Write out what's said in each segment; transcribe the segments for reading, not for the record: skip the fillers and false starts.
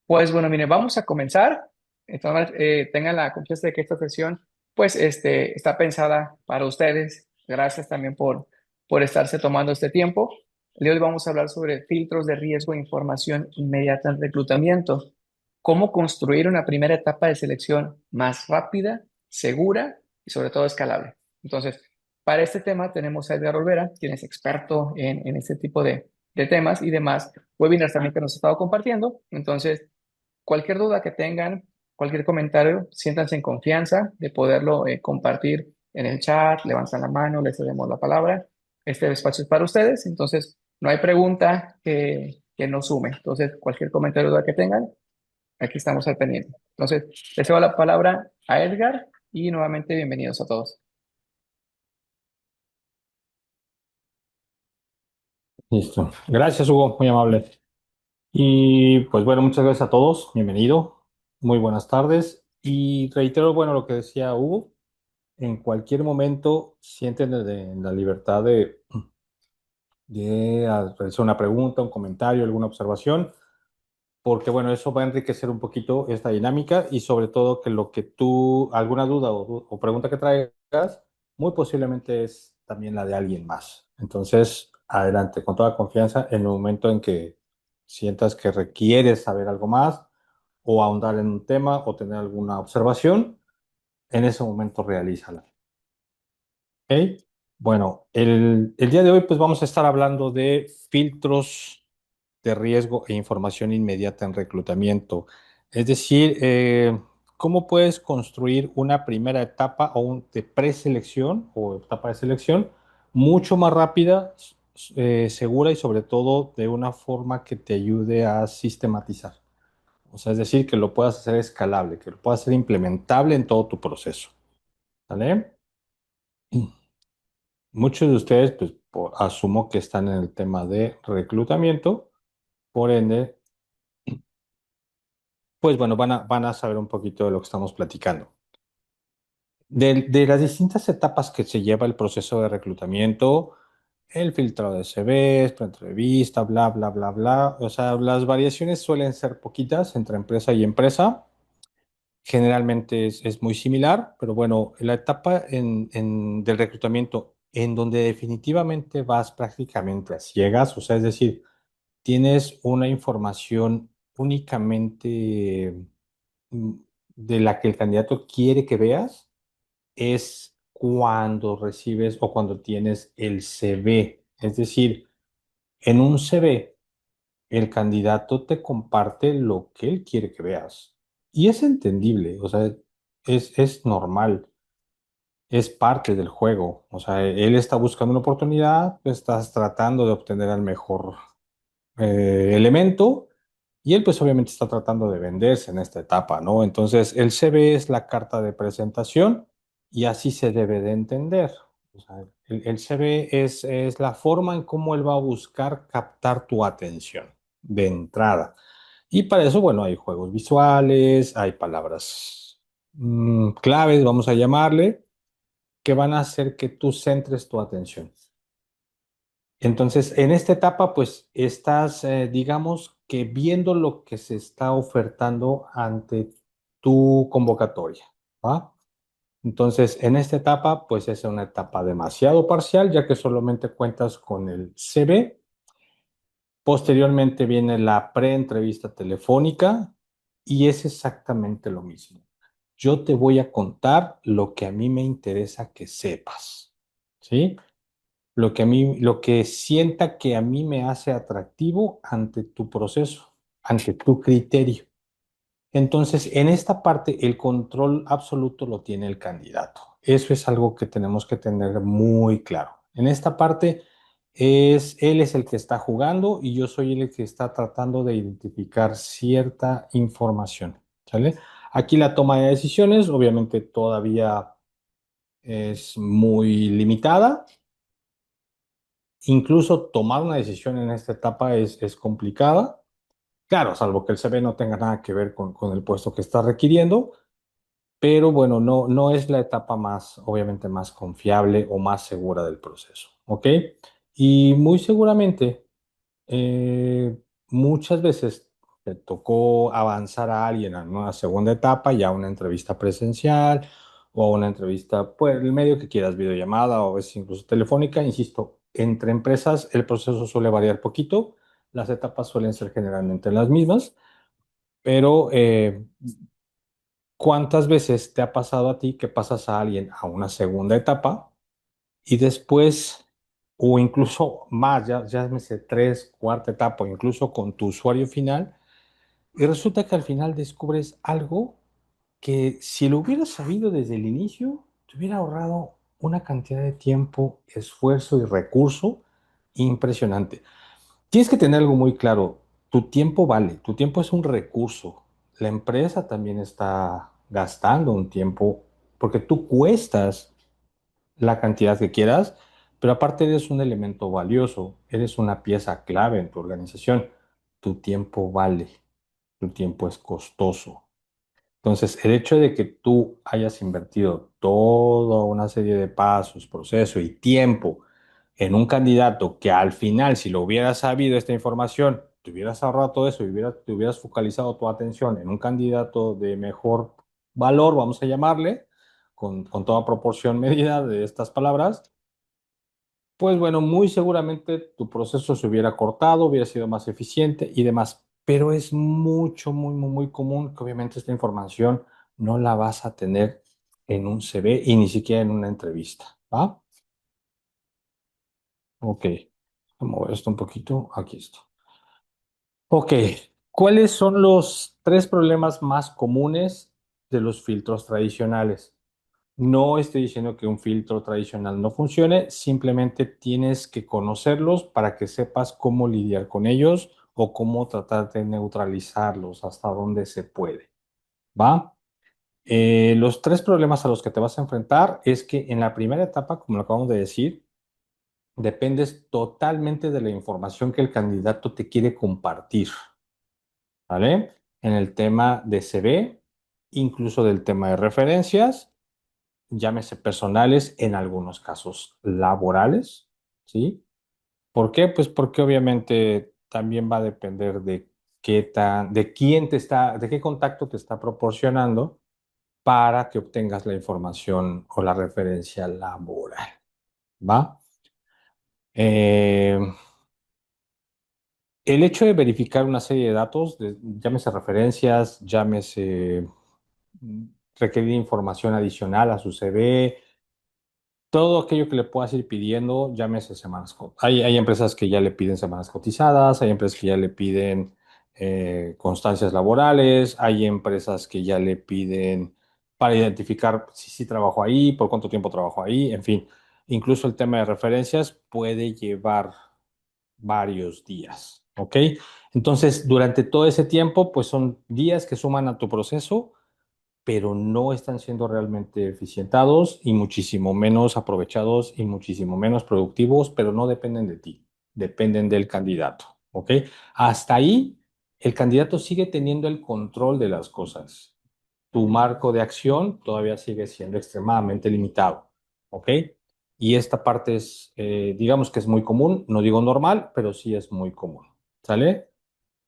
Pues bueno, mire, vamos a comenzar. Entonces, tengan la confianza de que esta sesión, pues, está pensada para ustedes. Gracias también por estarse tomando este tiempo. El día de hoy vamos a hablar sobre filtros de riesgo e información inmediata en reclutamiento. Cómo construir una primera etapa de selección más rápida, segura y sobre todo escalable. Entonces, para este tema tenemos a Edgar Olvera, quien es experto en este tipo de temas y demás webinars también que nos ha estado compartiendo. Entonces, cualquier duda que tengan, cualquier comentario, siéntanse en confianza de poderlo compartir en el chat, levantan la mano, les cedemos la palabra. Este espacio es para ustedes, entonces no hay pregunta que no sume. Entonces, cualquier comentario o duda que tengan, aquí estamos al pendiente. Entonces, les cedo la palabra a Edgar y nuevamente bienvenidos a todos. Listo. Gracias, Hugo, muy amable. Y pues bueno, muchas gracias a todos. Bienvenido. Muy buenas tardes. Y reitero, bueno, lo que decía Hugo, en cualquier momento sienten la libertad de realizar una pregunta, un comentario, alguna observación, porque bueno, eso va a enriquecer un poquito esta dinámica y sobre todo que lo que tú, alguna duda o pregunta que traigas, muy posiblemente es también la de alguien más. Entonces, adelante, con toda confianza, en el momento en que sientas que requieres saber algo más o ahondar en un tema o tener alguna observación, en ese momento realízala. ¿Ok? Bueno, el día de hoy pues vamos a estar hablando de filtros de riesgo e información inmediata en reclutamiento. Es decir, cómo puedes construir una primera etapa de preselección o etapa de selección mucho más rápida, segura y sobre todo de una forma que te ayude a sistematizar. O sea, es decir, que lo puedas hacer escalable, que lo puedas hacer implementable en todo tu proceso. ¿Vale? Muchos de ustedes, pues asumo que están en el tema de reclutamiento, por ende, pues bueno, van a saber un poquito de lo que estamos platicando. De las distintas etapas que se lleva el proceso de reclutamiento, el filtrado de CVs, pre-entrevista, bla, bla, bla, bla. O sea, las variaciones suelen ser poquitas entre empresa y empresa. Generalmente es muy similar, pero bueno, la etapa del reclutamiento en donde definitivamente vas prácticamente a ciegas, o sea, es decir, tienes una información únicamente mm, de la que el candidato quiere que veas, es cuando recibes o cuando tienes el CV. Es decir, en un CV, el candidato te comparte lo que él quiere que veas. Y es entendible, o sea, es normal, es parte del juego. O sea, él está buscando una oportunidad, tú estás tratando de obtener el mejor elemento y él pues obviamente está tratando de venderse en esta etapa, ¿no? Entonces el CV es la carta de presentación y así se debe de entender. O sea, el CV es la forma en cómo él va a buscar captar tu atención de entrada. Y para eso, bueno, hay juegos visuales, hay palabras claves, vamos a llamarle, que van a hacer que tú centres tu atención. Entonces, en esta etapa, pues estás, digamos que viendo lo que se está ofertando ante tu convocatoria, ¿va? Entonces, en esta etapa, pues es una etapa demasiado parcial, ya que solamente cuentas con el CV. Posteriormente viene la pre-entrevista telefónica y es exactamente lo mismo. Yo te voy a contar lo que a mí me interesa que sepas, ¿sí? Lo que sienta que a mí me hace atractivo ante tu proceso, ante tu criterio. Entonces, en esta parte, el control absoluto lo tiene el candidato. Eso es algo que tenemos que tener muy claro. En esta parte, él es el que está jugando y yo soy el que está tratando de identificar cierta información. ¿Sale? Aquí la toma de decisiones, obviamente, todavía es muy limitada. Incluso tomar una decisión en esta etapa es complicada. Claro, salvo que el CV no tenga nada que ver con el puesto que está requiriendo, pero bueno, no es la etapa más, obviamente, más confiable o más segura del proceso, ¿ok? Y muy seguramente, muchas veces te tocó avanzar a alguien a una segunda etapa, ya una entrevista presencial o una entrevista, pues el medio que quieras, videollamada o a veces incluso telefónica, insisto, entre empresas el proceso suele variar poquito, las etapas suelen ser generalmente las mismas, pero ¿cuántas veces te ha pasado a ti que pasas a alguien a una segunda etapa y después, o incluso más, ya me sé tres, cuarta etapa, o incluso con tu usuario final, y resulta que al final descubres algo que si lo hubieras sabido desde el inicio, te hubiera ahorrado una cantidad de tiempo, esfuerzo y recurso impresionante. Tienes que tener algo muy claro, tu tiempo vale, tu tiempo es un recurso. La empresa también está gastando un tiempo porque tú cuestas la cantidad que quieras, pero aparte eres un elemento valioso, eres una pieza clave en tu organización. Tu tiempo vale, tu tiempo es costoso. Entonces, el hecho de que tú hayas invertido toda una serie de pasos, proceso y tiempo en un candidato que al final, si lo hubieras sabido esta información, te hubieras ahorrado todo eso y te hubieras focalizado tu atención en un candidato de mejor valor, vamos a llamarle, con toda proporción medida de estas palabras, pues bueno, muy seguramente tu proceso se hubiera cortado, hubiera sido más eficiente y demás, pero es mucho, muy, muy, muy común que obviamente esta información no la vas a tener en un CV y ni siquiera en una entrevista, ¿va? Ok, vamos a mover esto un poquito, aquí está. Ok, ¿cuáles son los tres problemas más comunes de los filtros tradicionales? No estoy diciendo que un filtro tradicional no funcione, simplemente tienes que conocerlos para que sepas cómo lidiar con ellos o cómo tratar de neutralizarlos hasta donde se puede. ¿Va? Los tres problemas a los que te vas a enfrentar es que en la primera etapa, como lo acabamos de decir, dependes totalmente de la información que el candidato te quiere compartir. ¿Vale? En el tema de CV, incluso del tema de referencias, llámese personales, en algunos casos laborales, ¿sí? ¿Por qué? Pues porque obviamente también va a depender de de quién te está, de qué contacto te está proporcionando para que obtengas la información o la referencia laboral, ¿va? Eh, el hecho de verificar una serie de datos, llámese referencias, llámese requerir información adicional a su CV, todo aquello que le puedas ir pidiendo, llámese semanas. Hay empresas que ya le piden semanas cotizadas, hay empresas que ya le piden constancias laborales, hay empresas que ya le piden para identificar si sí trabajo ahí, por cuánto tiempo trabajo ahí, en fin. Incluso el tema de referencias puede llevar varios días, ¿ok? Entonces, durante todo ese tiempo, pues son días que suman a tu proceso pero no están siendo realmente eficientados y muchísimo menos aprovechados y muchísimo menos productivos, pero no dependen de ti, dependen del candidato, ¿ok? Hasta ahí, el candidato sigue teniendo el control de las cosas. Tu marco de acción todavía sigue siendo extremadamente limitado, ¿ok? Y esta parte es, digamos que es muy común, no digo normal, pero sí es muy común, ¿sale?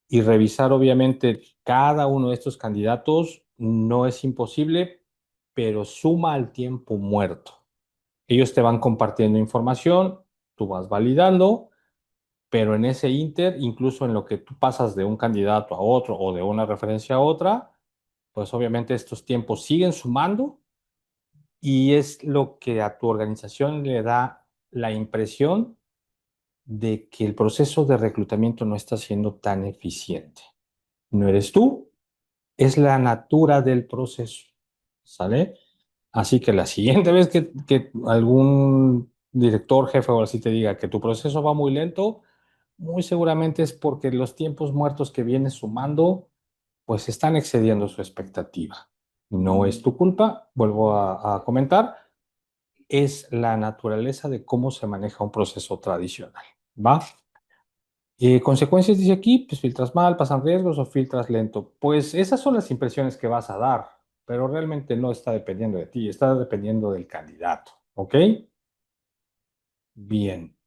Y revisar obviamente cada uno de estos candidatos no es imposible, pero suma al tiempo muerto. Ellos te van compartiendo información, tú vas validando, pero en ese inter, incluso en lo que tú pasas de un candidato a otro o de una referencia a otra, pues obviamente estos tiempos siguen sumando y es lo que a tu organización le da la impresión de que el proceso de reclutamiento no está siendo tan eficiente. No eres tú, es la natura del proceso, ¿sale? Así que la siguiente vez que algún director, jefe o así te diga que tu proceso va muy lento, muy seguramente es porque los tiempos muertos que vienes sumando, pues están excediendo su expectativa. No es tu culpa, vuelvo a comentar, es la naturaleza de cómo se maneja un proceso tradicional, ¿va? Consecuencias, dice aquí, pues filtras mal, pasan riesgos o filtras lento. Pues esas son las impresiones que vas a dar, pero realmente no está dependiendo de ti, está dependiendo del candidato, ¿ok? Bien.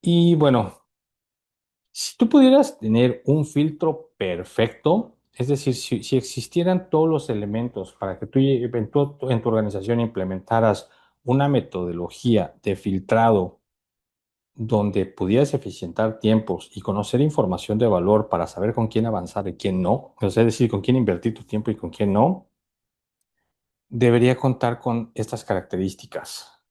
Y bueno, Si tú pudieras tener un filtro perfecto, es decir, si existieran todos los elementos para que tú en tu organización implementaras una metodología de filtrado donde pudieras eficientar tiempos y conocer información de valor para saber con quién avanzar y quién no, o sea, es decir, con quién invertir tu tiempo y con quién no, debería contar con estas características,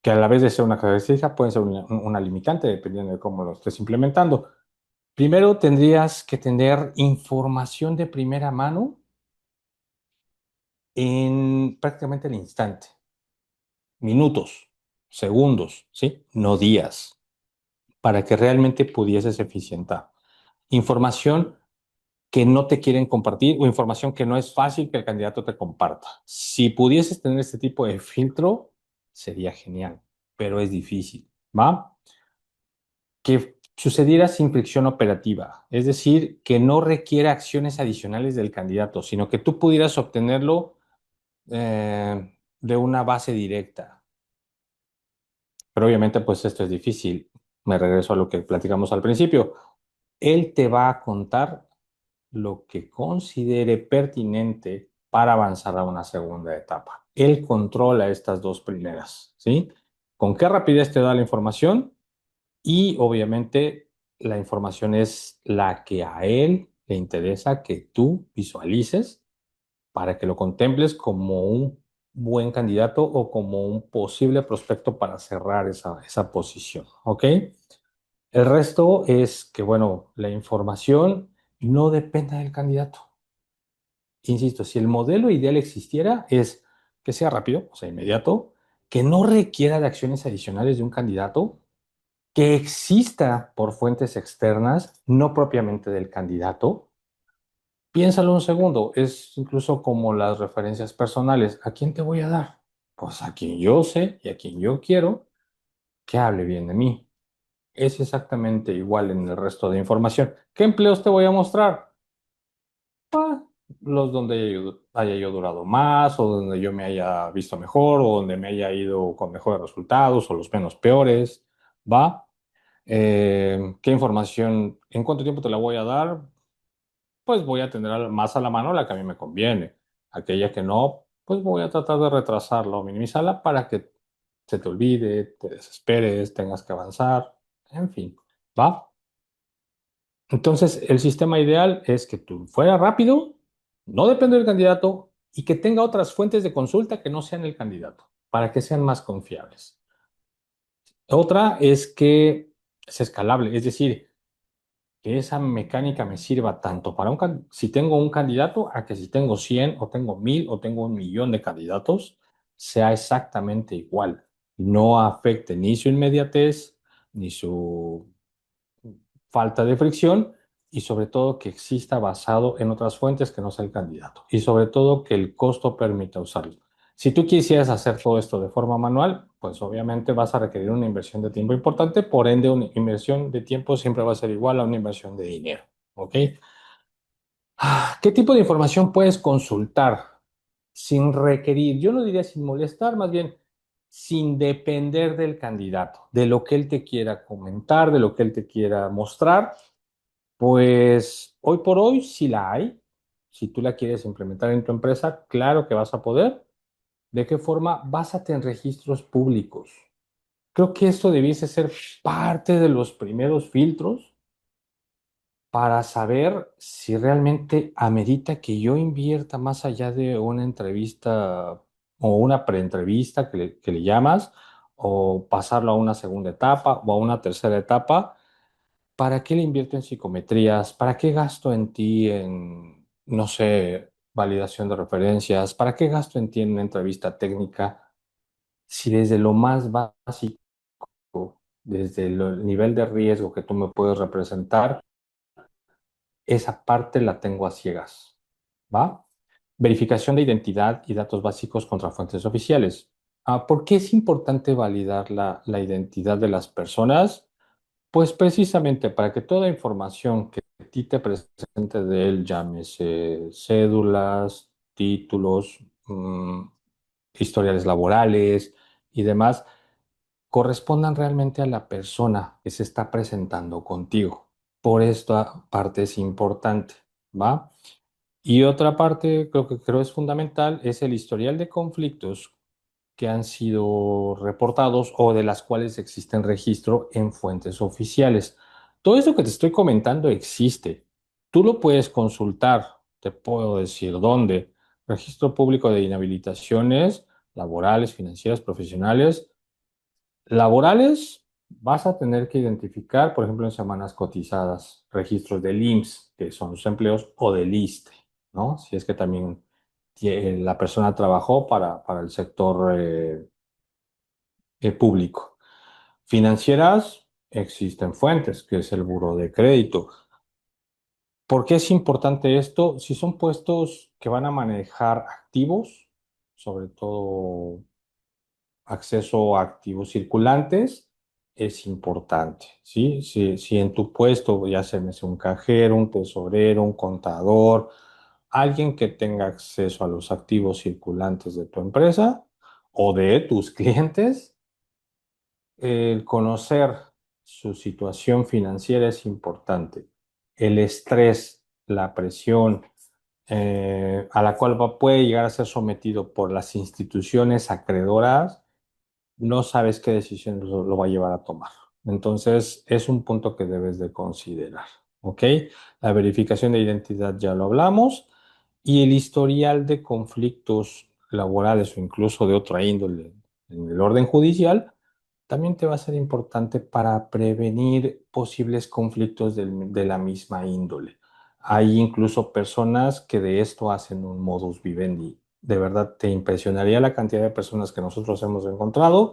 que a la vez de ser una característica pueden ser una limitante dependiendo de cómo lo estés implementando. Primero tendrías que tener información de primera mano en prácticamente el instante, minutos, segundos, ¿sí? No días, para que realmente pudieses eficientar. Información que no te quieren compartir o información que no es fácil que el candidato te comparta. Si pudieses tener este tipo de filtro, sería genial, pero es difícil, ¿va? Que sucediera sin fricción operativa, es decir, que no requiera acciones adicionales del candidato, sino que tú pudieras obtenerlo de una base directa. Pero obviamente, pues esto es difícil. Me regreso a lo que platicamos al principio. Él te va a contar lo que considere pertinente para avanzar a una segunda etapa. Él controla estas dos primeras, ¿sí? ¿Con qué rapidez te da la información? Y obviamente la información es la que a él le interesa que tú visualices para que lo contemples como un buen candidato o como un posible prospecto para cerrar esa posición, ¿ok? El resto es que, bueno, la información no depende del candidato. Insisto, si el modelo ideal existiera, es que sea rápido, o sea, inmediato, que no requiera de acciones adicionales de un candidato, que exista por fuentes externas, no propiamente del candidato. Piénsalo un segundo, es incluso como las referencias personales. ¿A quién te voy a dar? Pues a quien yo sé y a quien yo quiero que hable bien de mí. Es exactamente igual en el resto de información. ¿Qué empleos te voy a mostrar? Ah, los donde haya yo durado más, o donde yo me haya visto mejor, o donde me haya ido con mejores resultados, o los menos peores. ¿Va? ¿Qué información, en cuánto tiempo te la voy a dar? Pues voy a tener más a la mano la que a mí me conviene. Aquella que no, pues voy a tratar de retrasarla o minimizarla para que se te olvide, te desesperes, tengas que avanzar, en fin, ¿va? Entonces, el sistema ideal es que tú fuera rápido, no depende del candidato y que tenga otras fuentes de consulta que no sean el candidato, para que sean más confiables. Otra es que es escalable, es decir, que esa mecánica me sirva tanto para si tengo un candidato, a que si tengo 100 o tengo 1000 o tengo 1 millón de candidatos, sea exactamente igual. No afecte ni su inmediatez, ni su falta de fricción y sobre todo que exista basado en otras fuentes que no sea el candidato y sobre todo que el costo permita usarlo. Si tú quisieras hacer todo esto de forma manual, pues obviamente vas a requerir una inversión de tiempo importante, por ende una inversión de tiempo siempre va a ser igual a una inversión de dinero, ¿ok? ¿Qué tipo de información puedes consultar sin requerir? Yo no diría sin molestar, más bien sin depender del candidato, de lo que él te quiera comentar, de lo que él te quiera mostrar. Pues hoy por hoy sí la hay. Si tú la quieres implementar en tu empresa, claro que vas a poder. ¿De qué forma? Básate en registros públicos. Creo que esto debiese ser parte de los primeros filtros para saber si realmente amerita que yo invierta más allá de una entrevista o una preentrevista que le llamas, o pasarlo a una segunda etapa o a una tercera etapa. ¿Para qué le invierto en psicometrías? ¿Para qué gasto en ti en, no sé, validación de referencias? ¿Para qué gasto en ti en una entrevista técnica? Si desde lo más básico, desde el nivel de riesgo que tú me puedes representar, esa parte la tengo a ciegas, ¿va? Verificación de identidad y datos básicos contra fuentes oficiales. ¿Por qué es importante validar la identidad de las personas? Pues precisamente para que toda información que a ti te presente de él, llámese cédulas, títulos, historiales laborales y demás, correspondan realmente a la persona que se está presentando contigo. Por esta parte es importante, ¿va? Y otra parte, que creo es fundamental, es el historial de conflictos que han sido reportados o de las cuales existen registro en fuentes oficiales. Todo esto que te estoy comentando existe. Tú lo puedes consultar, te puedo decir dónde. Registro público de inhabilitaciones laborales, financieras, profesionales. Laborales, vas a tener que identificar, por ejemplo, en semanas cotizadas, registros del IMSS, que son los empleos, o del ISSSTE, ¿no? Si es que también la persona trabajó para el sector público. Financieras, existen fuentes, que es el buro de crédito. ¿Por qué es importante esto? Si son puestos que van a manejar activos, sobre todo acceso a activos circulantes, es importante, ¿sí? Si en tu puesto, ya sea un cajero, un tesorero, un contador, alguien que tenga acceso a los activos circulantes de tu empresa o de tus clientes, el conocer su situación financiera es importante. El estrés, la presión a la cual puede llegar a ser sometido por las instituciones acreedoras, no sabes qué decisión lo va a llevar a tomar. Entonces, es un punto que debes de considerar, ¿ok? La verificación de identidad ya lo hablamos y el historial de conflictos laborales o incluso de otra índole en el orden judicial también te va a ser importante para prevenir posibles conflictos de la misma índole. Hay incluso personas que de esto hacen un modus vivendi. De verdad, te impresionaría la cantidad de personas que nosotros hemos encontrado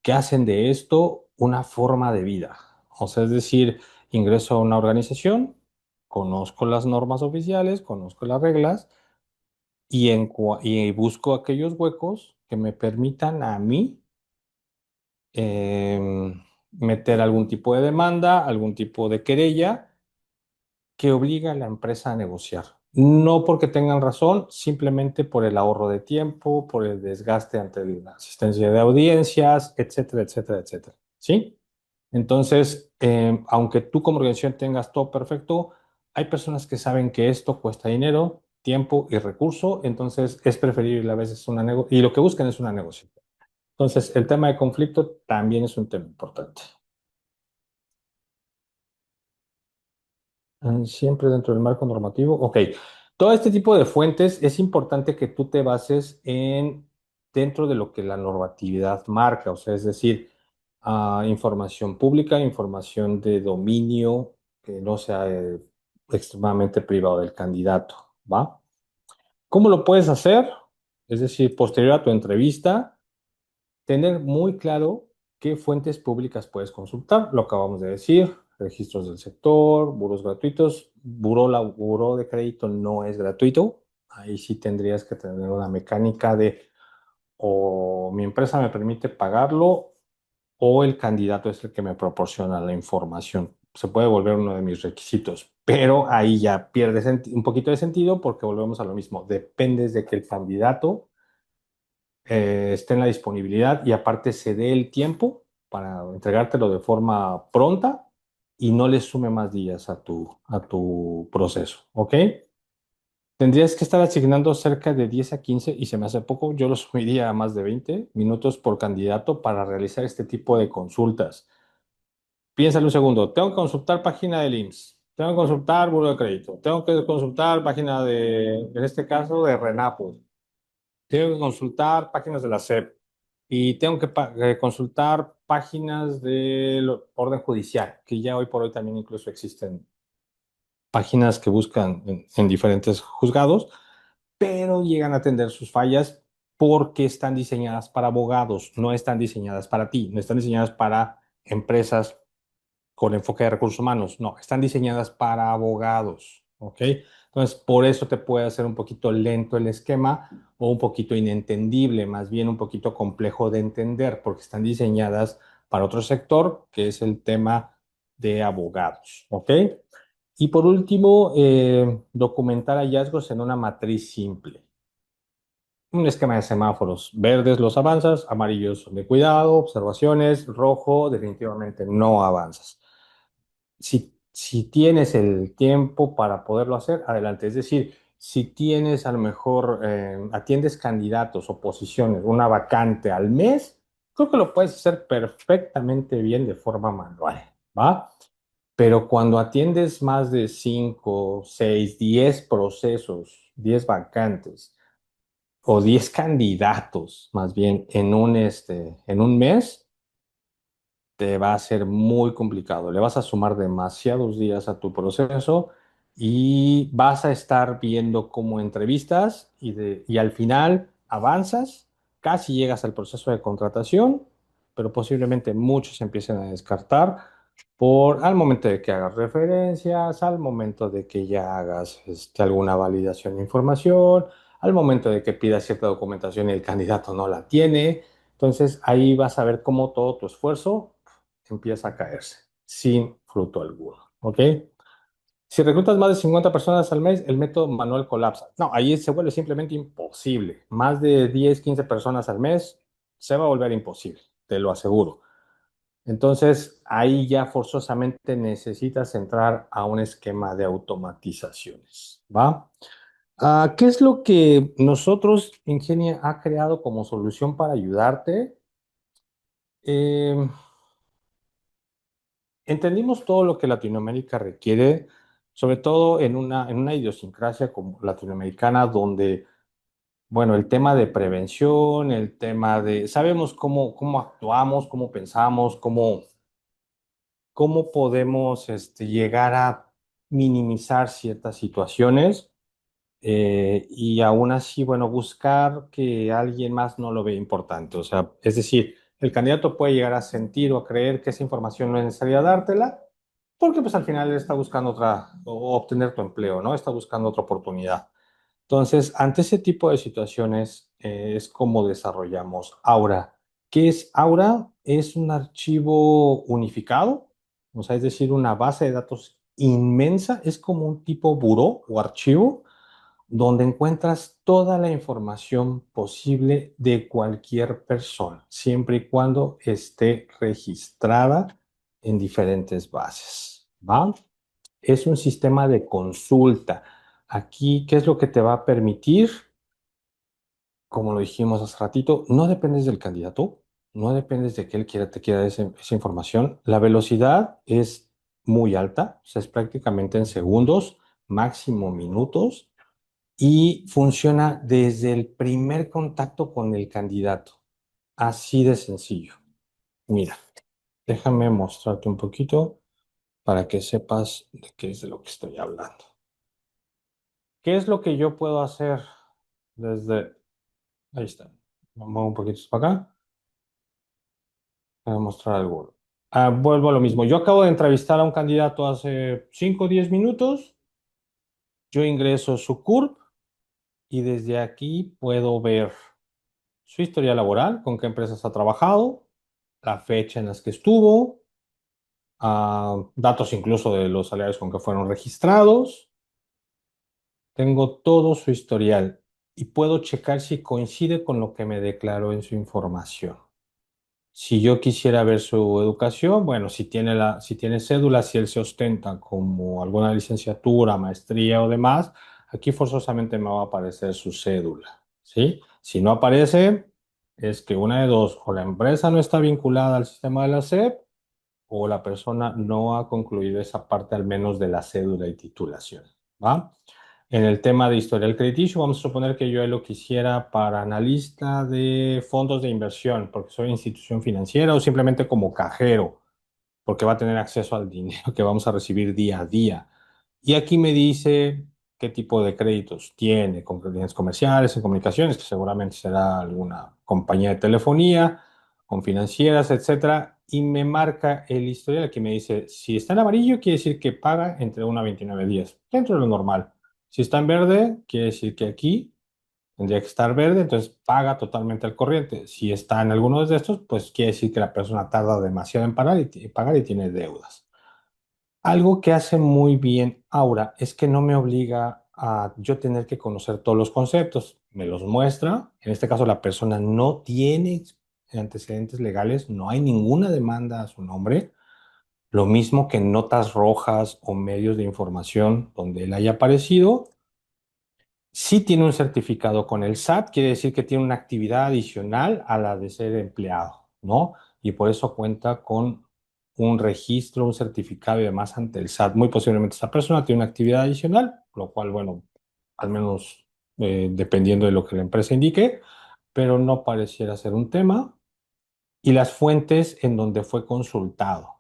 que hacen de esto una forma de vida. O sea, es decir, ingreso a una organización, conozco las normas oficiales, conozco las reglas y busco aquellos huecos que me permitan a mí meter algún tipo de demanda, algún tipo de querella que obliga a la empresa a negociar. No porque tengan razón, simplemente por el ahorro de tiempo, por el desgaste ante la asistencia de audiencias, etcétera, etcétera, etcétera. ¿Sí? Entonces, aunque tú como organización tengas todo perfecto, hay personas que saben que esto cuesta dinero, tiempo y recurso, entonces es preferible a veces una negociación, y lo que buscan es una negociación. Entonces, el tema de conflicto también es un tema importante. Siempre dentro del marco normativo. Ok. Todo este tipo de fuentes es importante que tú te bases dentro de lo que la normatividad marca, o sea, es decir, información pública, información de dominio que no sea extremadamente privado del candidato, ¿va? ¿Cómo lo puedes hacer? Es decir, posterior a tu entrevista tener muy claro qué fuentes públicas puedes consultar, lo acabamos de decir, registros del sector, buros gratuitos, buró de crédito no es gratuito, ahí sí tendrías que tener una mecánica de o mi empresa me permite pagarlo o el candidato es el que me proporciona la información. Se puede volver uno de mis requisitos, pero ahí ya pierde un poquito de sentido porque volvemos a lo mismo, dependes de que el candidato esté en la disponibilidad y aparte se dé el tiempo para entregártelo de forma pronta y no le sume más días a tu proceso, ¿ok? Tendrías que estar asignando cerca de 10 a 15 y se me hace poco, yo lo subiría a más de 20 minutos por candidato para realizar este tipo de consultas. Piénsalo un segundo, tengo que consultar página del IMSS, tengo que consultar buro de crédito, tengo que consultar página en este caso, de RENAPO, tengo que consultar páginas de la SEP y tengo que consultar páginas del orden judicial, que ya hoy por hoy también incluso existen páginas que buscan en diferentes juzgados, pero llegan a tener sus fallas porque están diseñadas para abogados, no están diseñadas para ti, no están diseñadas para empresas con enfoque de recursos humanos. No, están diseñadas para abogados, ¿ok? Entonces, por eso te puede hacer un poquito lento el esquema o un poquito inentendible, más bien un poquito complejo de entender, porque están diseñadas para otro sector, que es el tema de abogados, ¿ok? Y por último, documentar hallazgos en una matriz simple. Un esquema de semáforos. Verdes los avanzas, amarillos son de cuidado, observaciones, rojo definitivamente no avanzas. Si tienes el tiempo para poderlo hacer, adelante. Es decir, si tienes a lo mejor, atiendes candidatos o posiciones, una vacante al mes, creo que lo puedes hacer perfectamente bien de forma manual, ¿va? Pero cuando atiendes más de 5, 6, 10 procesos, 10 vacantes o 10 candidatos, más bien, en un mes, te va a ser muy complicado. Le vas a sumar demasiados días a tu proceso y vas a estar viendo cómo entrevistas y al final avanzas, casi llegas al proceso de contratación, pero posiblemente muchos empiecen a descartar al momento de que hagas referencias, al momento de que ya hagas alguna validación de información, al momento de que pidas cierta documentación y el candidato no la tiene. Entonces ahí vas a ver cómo todo tu esfuerzo empieza a caerse sin fruto alguno, ¿ok? Si reclutas más de 50 personas al mes, el método manual colapsa. No, ahí se vuelve simplemente imposible. Más de 10, 15 personas al mes se va a volver imposible, te lo aseguro. Entonces, ahí ya forzosamente necesitas entrar a un esquema de automatizaciones, ¿va? ¿Qué es lo que nosotros, Ingenia, ha creado como solución para ayudarte? Eh, Entendimos todo lo que Latinoamérica requiere, sobre todo en una idiosincrasia como latinoamericana, donde, bueno, el tema de prevención, el tema de, sabemos cómo actuamos, cómo pensamos, cómo podemos llegar a minimizar ciertas situaciones y aún así, bueno, buscar que alguien más no lo vea importante. O sea, es decir, el candidato puede llegar a sentir o a creer que esa información no es necesaria dártela, porque pues al final él está buscando otra, o obtener tu empleo, ¿no? Está buscando otra oportunidad. Entonces, ante ese tipo de situaciones es como desarrollamos Aura. ¿Qué es Aura? Es un archivo unificado, o sea, es decir, una base de datos inmensa, es como un tipo buró o archivo donde encuentras toda la información posible de cualquier persona, siempre y cuando esté registrada en diferentes bases, ¿va? Es un sistema de consulta. Aquí, ¿qué es lo que te va a permitir? Como lo dijimos hace ratito, no dependes del candidato, no dependes de que él quiera, te quiera esa información. La velocidad es muy alta, o sea, es prácticamente en segundos, máximo minutos, y funciona desde el primer contacto con el candidato. Así de sencillo. Mira, déjame mostrarte un poquito para que sepas de qué es de lo que estoy hablando. ¿Qué es lo que yo puedo hacer desde... Ahí está. Me muevo un poquito para acá. Voy a mostrar algo. Vuelvo a lo mismo. Yo acabo de entrevistar a un candidato hace 5 o 10 minutos. Yo ingreso su CURP y desde aquí puedo ver su historia laboral, con qué empresas ha trabajado, la fecha en las que estuvo, datos incluso de los salarios con que fueron registrados. Tengo todo su historial y puedo checar si coincide con lo que me declaró en su información. Si yo quisiera ver su educación, bueno, si tiene cédula, si él se ostenta como alguna licenciatura, maestría o demás, aquí forzosamente me va a aparecer su cédula, ¿sí? Si no aparece, es que una de dos, o la empresa no está vinculada al sistema de la SEP, o la persona no ha concluido esa parte al menos de la cédula y titulación, ¿va? En el tema de historial crediticio, vamos a suponer que yo lo quisiera para analista de fondos de inversión, porque soy institución financiera o simplemente como cajero, porque va a tener acceso al dinero que vamos a recibir día a día. Y aquí me dice qué tipo de créditos tiene, con bienes comerciales, en comunicaciones, que seguramente será alguna compañía de telefonía, con financieras, etcétera, y me marca el historial. Aquí me dice, si está en amarillo, quiere decir que paga entre 1 a 29 días, dentro de lo normal. Si está en verde, quiere decir que aquí tendría que estar verde, entonces paga totalmente al corriente. Si está en alguno de estos, pues quiere decir que la persona tarda demasiado en pagar y tiene deudas. Algo que hace muy bien Aura es que no me obliga a yo tener que conocer todos los conceptos. Me los muestra. En este caso, la persona no tiene antecedentes legales, no hay ninguna demanda a su nombre. Lo mismo que en notas rojas o medios de información donde él haya aparecido. Si tiene un certificado con el SAT, quiere decir que tiene una actividad adicional a la de ser empleado, ¿no? Y por eso cuenta con un registro, un certificado y demás ante el SAT. Muy posiblemente esta persona tiene una actividad adicional, lo cual, bueno, al menos dependiendo de lo que la empresa indique, pero no pareciera ser un tema. Y las fuentes en donde fue consultado.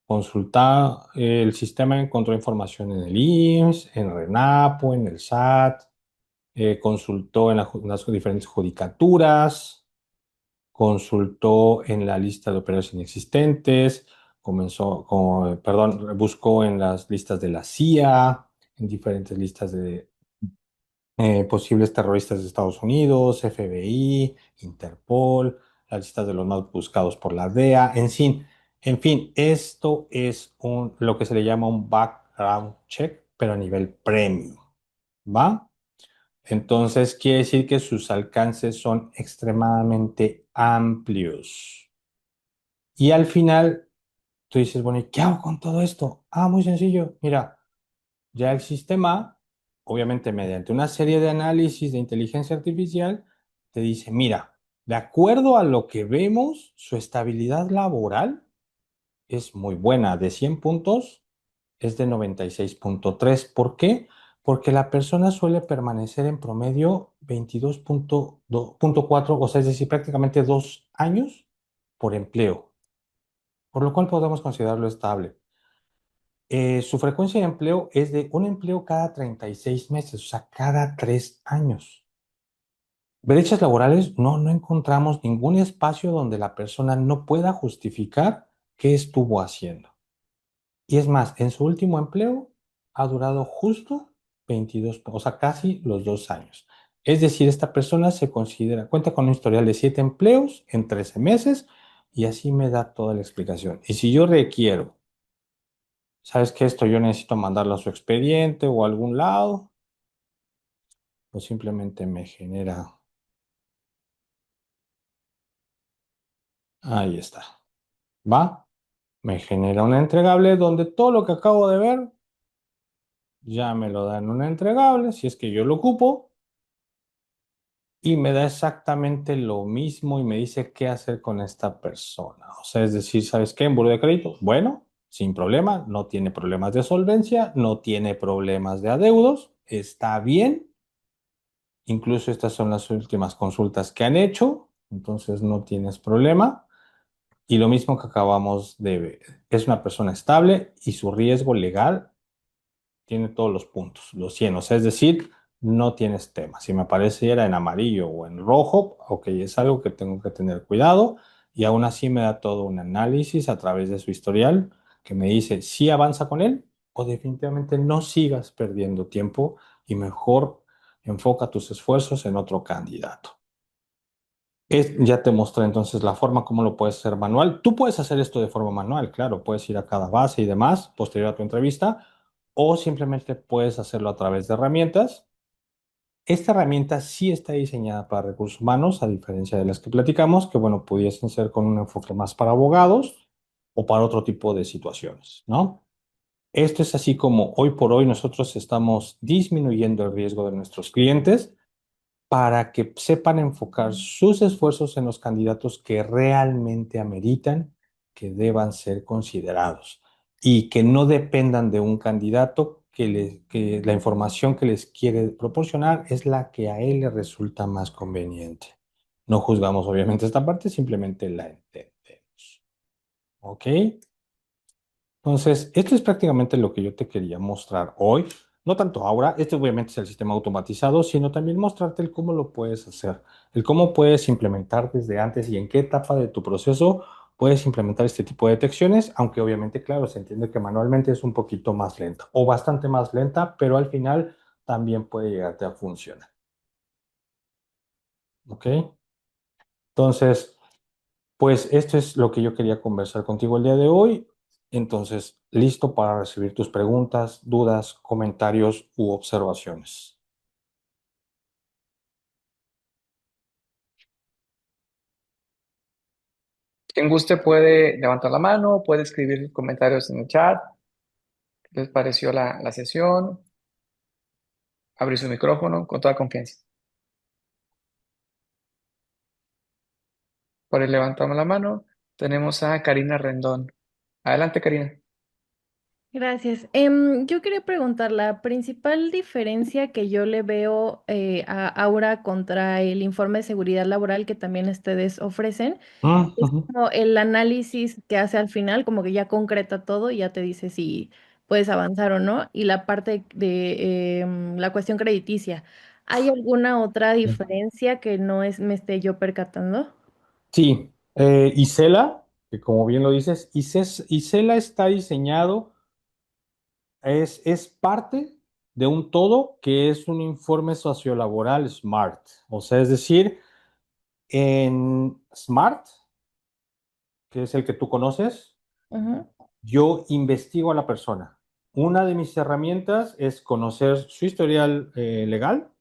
Consultar, el sistema encontró información en el IMSS, en RENAPO, en el SAT, consultó en las diferentes judicaturas, consultó en la lista de operadores inexistentes, perdón, buscó en las listas de la CIA, en diferentes listas de posibles terroristas de Estados Unidos, FBI, Interpol, las listas de los más buscados por la DEA, en fin, esto es lo que se le llama un background check, pero a nivel premium, ¿va? Entonces, quiere decir que sus alcances son extremadamente amplios. Y al final, tú dices, bueno, ¿y qué hago con todo esto? Ah, muy sencillo. Mira, ya el sistema, obviamente mediante una serie de análisis de inteligencia artificial, te dice, mira, de acuerdo a lo que vemos, su estabilidad laboral es muy buena. De 100 puntos, es de 96,3. ¿Por qué? Porque la persona suele permanecer en promedio 22,4, o sea, es decir, prácticamente 2 años por empleo, por lo cual podemos considerarlo estable. Su frecuencia de empleo es de un empleo cada 36 meses, o sea, cada 3 años. Brechas laborales, no encontramos ningún espacio donde la persona no pueda justificar qué estuvo haciendo. Y es más, en su último empleo ha durado justo 22, o sea, casi los 2 años. Es decir, esta persona cuenta con un historial de 7 empleos en 13 meses y así me da toda la explicación. Y si yo requiero, ¿sabes qué? Esto yo necesito mandarlo a su expediente o a algún lado, pues simplemente me genera, ahí está, ¿va? Me genera un entregable donde todo lo que acabo de ver ya me lo dan un entregable, si es que yo lo ocupo. Y me da exactamente lo mismo y me dice qué hacer con esta persona. O sea, es decir, ¿sabes qué? En buró de crédito, bueno, sin problema, no tiene problemas de solvencia, no tiene problemas de adeudos, está bien. Incluso estas son las últimas consultas que han hecho, entonces no tienes problema. Y lo mismo que acabamos de ver, es una persona estable y su riesgo legal tiene todos los puntos, los 100, o sea, es decir, no tienes tema. Si me apareciera en amarillo o en rojo, ok, es algo que tengo que tener cuidado y aún así me da todo un análisis a través de su historial que me dice si avanza con él o definitivamente no sigas perdiendo tiempo y mejor enfoca tus esfuerzos en otro candidato. Ya te mostré entonces la forma como lo puedes hacer manual. Tú puedes hacer esto de forma manual, claro, puedes ir a cada base y demás posterior a tu entrevista, o simplemente puedes hacerlo a través de herramientas. Esta herramienta sí está diseñada para recursos humanos, a diferencia de las que platicamos, que bueno, pudiesen ser con un enfoque más para abogados o para otro tipo de situaciones, ¿no? Esto es así como hoy por hoy nosotros estamos disminuyendo el riesgo de nuestros clientes para que sepan enfocar sus esfuerzos en los candidatos que realmente ameritan que deban ser considerados y que no dependan de un candidato que la información que les quiere proporcionar es la que a él le resulta más conveniente. No juzgamos obviamente esta parte, simplemente la entendemos. ¿Ok? Entonces, esto es prácticamente lo que yo te quería mostrar hoy. No tanto ahora, este obviamente es el sistema automatizado, sino también mostrarte el cómo lo puedes hacer, el cómo puedes implementar desde antes y en qué etapa de tu proceso puedes implementar este tipo de detecciones, aunque obviamente, claro, se entiende que manualmente es un poquito más lenta o bastante más lenta, pero al final también puede llegarte a funcionar. ¿Ok? Entonces, pues esto es lo que yo quería conversar contigo el día de hoy. Entonces, listo para recibir tus preguntas, dudas, comentarios u observaciones. Quien guste puede levantar la mano, puede escribir comentarios en el chat. ¿Qué les pareció la sesión? Abrir su micrófono con toda confianza. Por el levantamos la mano, tenemos a Karina Rendón. Adelante, Karina. Gracias. Yo quería preguntar, la principal diferencia que yo le veo a Aura contra el informe de seguridad laboral que también ustedes ofrecen Mm, es ujú. como el análisis que hace al final, como que ya concreta todo y ya te dice si puedes avanzar o no, y la parte de la cuestión crediticia. ¿Hay alguna otra diferencia que no es, me esté yo percatando? Sí, Isela, que como bien lo dices, Isela está diseñado, es parte de un todo que es un informe sociolaboral SMART. O sea, es decir, en SMART, que es el que tú conoces, Ujú. yo investigo a la persona. Una de mis herramientas es conocer su historial legal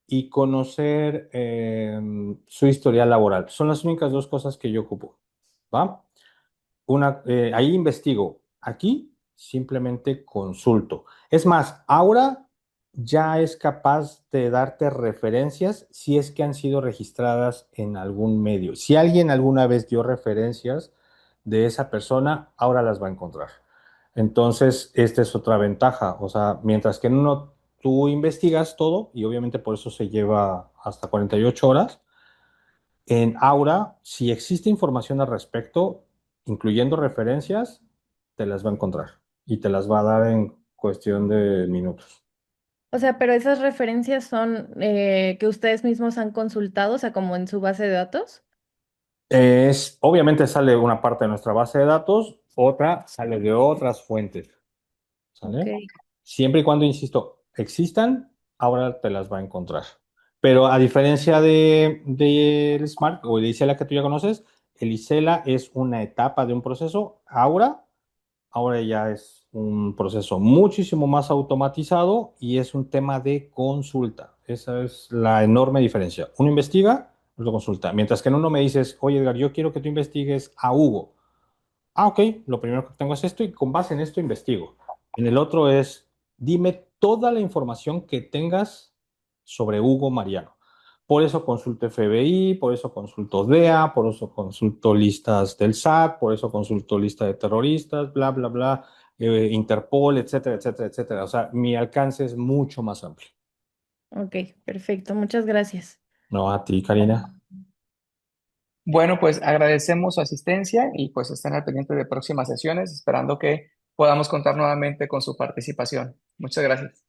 y conocer su historial laboral. Son las únicas dos cosas que yo ocupo. ¿Va? Ahí investigo. Aquí simplemente consulto. Es más, ahora ya es capaz de darte referencias si es que han sido registradas en algún medio. Si alguien alguna vez dio referencias de esa persona, ahora las va a encontrar. Entonces, esta es otra ventaja. O sea, mientras que en uno tú investigas todo, y obviamente por eso se lleva hasta 48 horas, en Aura, si existe información al respecto, incluyendo referencias, te las va a encontrar y te las va a dar en cuestión de minutos. O sea, pero esas referencias son que ustedes mismos han consultado, o sea, como en su base de datos. Obviamente sale una parte de nuestra base de datos, otra sale de otras fuentes, Ok. ¿sale? Siempre y cuando, insisto, existan, ahora te las va a encontrar. Pero a diferencia del Smart o el Isela que tú ya conoces, el Isela es una etapa de un proceso. Ahora ya es un proceso muchísimo más automatizado y es un tema de consulta. Esa es la enorme diferencia. Uno investiga, lo consulta. Mientras que en uno me dices, oye Edgar, yo quiero que tú investigues a Hugo. Ah, ok, lo primero que tengo es esto y con base en esto investigo. En el otro es, dime toda la información que tengas sobre Hugo Mariano. Por eso consulto FBI, por eso consulto DEA, por eso consulto listas del SAT, por eso consulto lista de terroristas, bla, bla, bla, Interpol, etcétera, etcétera, etcétera. O sea, mi alcance es mucho más amplio. Ok, perfecto. Muchas gracias. No, a ti, Karina. Bueno, pues agradecemos su asistencia y pues estén al pendiente de próximas sesiones, esperando que podamos contar nuevamente con su participación. Muchas gracias.